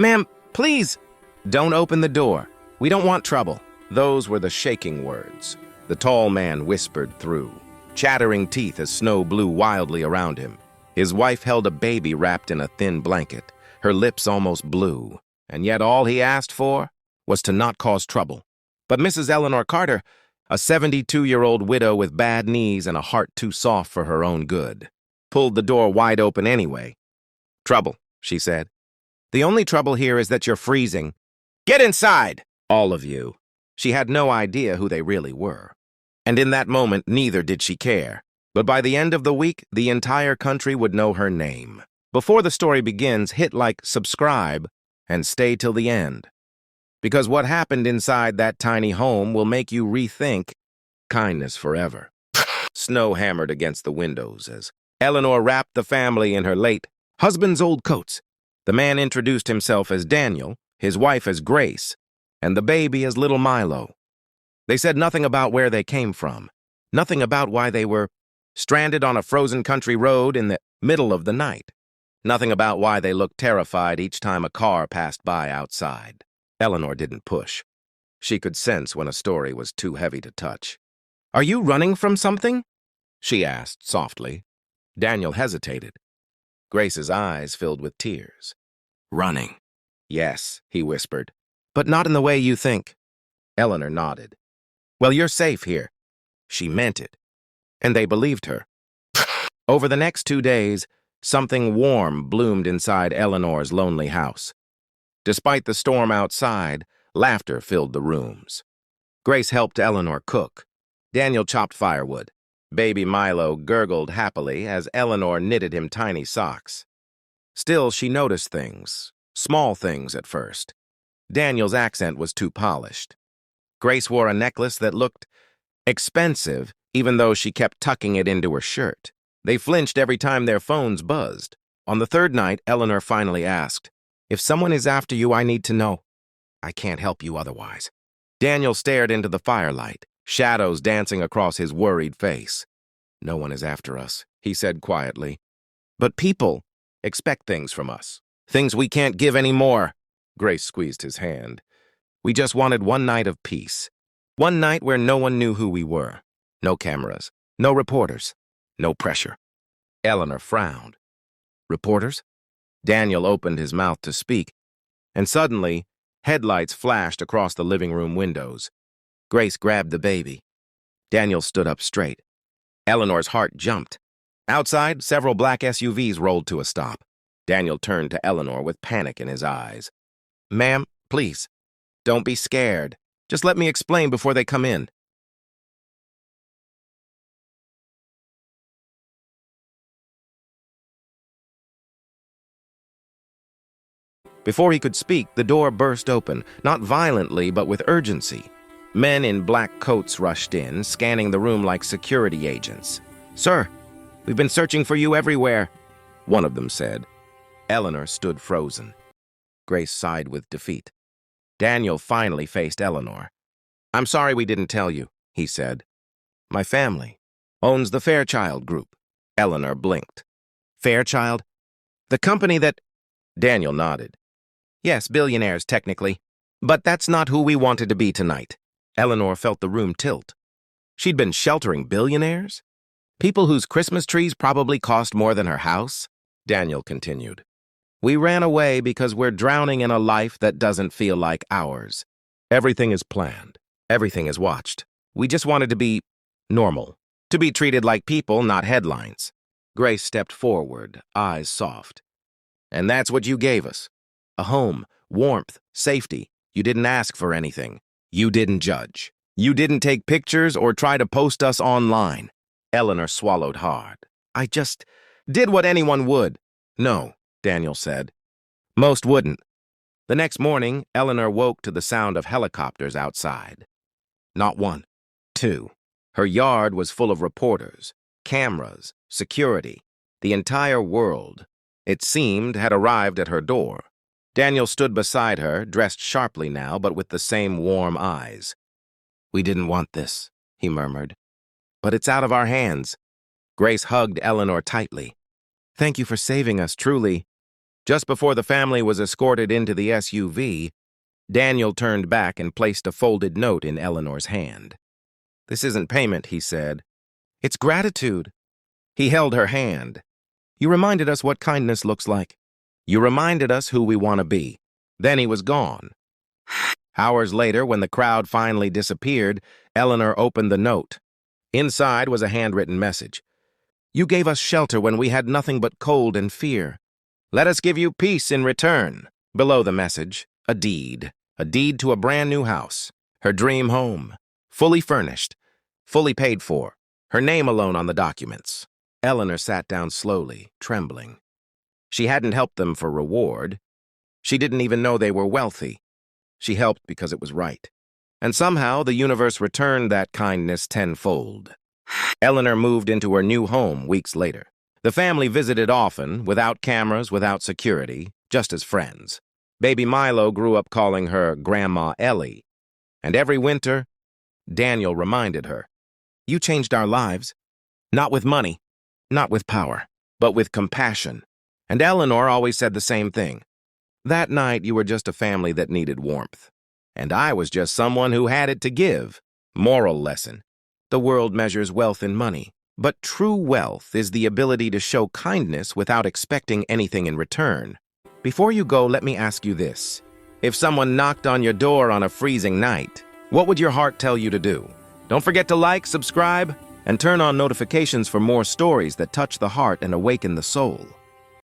Ma'am, please, don't open the door. We don't want trouble. Those were the shaking words. The tall man whispered through, chattering teeth as snow blew wildly around him. His wife held a baby wrapped in a thin blanket, her lips almost blue, and yet all he asked for was to not cause trouble. But Mrs. Eleanor Carter, a 72-year-old widow with bad knees and a heart too soft for her own good, pulled the door wide open anyway. "Trouble," she said. "The only trouble here is that you're freezing. Get inside, all of you." She had no idea who they really were. And in that moment, neither did she care. But by the end of the week, the entire country would know her name. Before the story begins, hit like, subscribe, and stay till the end. Because what happened inside that tiny home will make you rethink kindness forever. Snow hammered against the windows as Eleanor wrapped the family in her late husband's old coats. The man introduced himself as Daniel, his wife as Grace, and the baby as little Milo. They said nothing about where they came from, nothing about why they were stranded on a frozen country road in the middle of the night, nothing about why they looked terrified each time a car passed by outside. Eleanor didn't push. She could sense when a story was too heavy to touch. "Are you running from something?" she asked softly. Daniel hesitated. Grace's eyes filled with tears. "Running." "Yes," he whispered, "but not in the way you think." Eleanor nodded. "Well, you're safe here." She meant it, and they believed her. Over the next 2 days, something warm bloomed inside Eleanor's lonely house. Despite the storm outside, laughter filled the rooms. Grace helped Eleanor cook. Daniel chopped firewood. Baby Milo gurgled happily as Eleanor knitted him tiny socks. Still, she noticed things, small things at first. Daniel's accent was too polished. Grace wore a necklace that looked expensive, even though she kept tucking it into her shirt. They flinched every time their phones buzzed. On the third night, Eleanor finally asked, "If someone is after you, I need to know. I can't help you otherwise." Daniel stared into the firelight, shadows dancing across his worried face. "No one is after us," he said quietly. "But people expect things from us. Things we can't give anymore." Grace squeezed his hand. "We just wanted one night of peace. One night where no one knew who we were. No cameras, no reporters, no pressure." Eleanor frowned. "Reporters?" Daniel opened his mouth to speak, and suddenly, headlights flashed across the living room windows. Grace grabbed the baby. Daniel stood up straight. Eleanor's heart jumped. Outside, several black SUVs rolled to a stop. Daniel turned to Eleanor with panic in his eyes. "Ma'am, please, don't be scared. Just let me explain before they come in." Before he could speak, the door burst open, not violently, but with urgency. Men in black coats rushed in, scanning the room like security agents. "Sir, we've been searching for you everywhere," one of them said. Eleanor stood frozen. Grace sighed with defeat. Daniel finally faced Eleanor. "I'm sorry we didn't tell you," he said. "My family owns the Fairchild Group." Eleanor blinked. "Fairchild? The company that—" Daniel nodded. "Yes, billionaires, technically. But that's not who we wanted to be tonight." Eleanor felt the room tilt. She'd been sheltering billionaires? People whose Christmas trees probably cost more than her house? Daniel continued. "We ran away because we're drowning in a life that doesn't feel like ours. Everything is planned. Everything is watched. We just wanted to be normal. To be treated like people, not headlines." Grace stepped forward, eyes soft. "And that's what you gave us. A home, warmth, safety. You didn't ask for anything. You didn't judge. You didn't take pictures or try to post us online." Eleanor swallowed hard. "I just did what anyone would." "No," Daniel said. "Most wouldn't." The next morning, Eleanor woke to the sound of helicopters outside. Not one, two. Her yard was full of reporters, cameras, security. The entire world, it seemed, had arrived at her door. Daniel stood beside her, dressed sharply now, but with the same warm eyes. "We didn't want this," he murmured. "But it's out of our hands." Grace hugged Eleanor tightly. "Thank you for saving us, truly." Just before the family was escorted into the SUV, Daniel turned back and placed a folded note in Eleanor's hand. "This isn't payment," he said. "It's gratitude." He held her hand. "You reminded us what kindness looks like. You reminded us who we want to be." Then he was gone. Hours later, when the crowd finally disappeared, Eleanor opened the note. Inside was a handwritten message. "You gave us shelter when we had nothing but cold and fear. Let us give you peace in return." Below the message, a deed to a brand new house, her dream home, fully furnished, fully paid for, her name alone on the documents. Eleanor sat down slowly, trembling. She hadn't helped them for reward. She didn't even know they were wealthy. She helped because it was right. And somehow the universe returned that kindness tenfold. Eleanor moved into her new home weeks later. The family visited often, without cameras, without security, just as friends. Baby Milo grew up calling her Grandma Ellie. And every winter, Daniel reminded her, "You changed our lives. Not with money, not with power, but with compassion." And Eleanor always said the same thing. "That night, you were just a family that needed warmth. And I was just someone who had it to give." Moral lesson. The world measures wealth in money, but true wealth is the ability to show kindness without expecting anything in return. Before you go, let me ask you this. If someone knocked on your door on a freezing night, what would your heart tell you to do? Don't forget to like, subscribe, and turn on notifications for more stories that touch the heart and awaken the soul.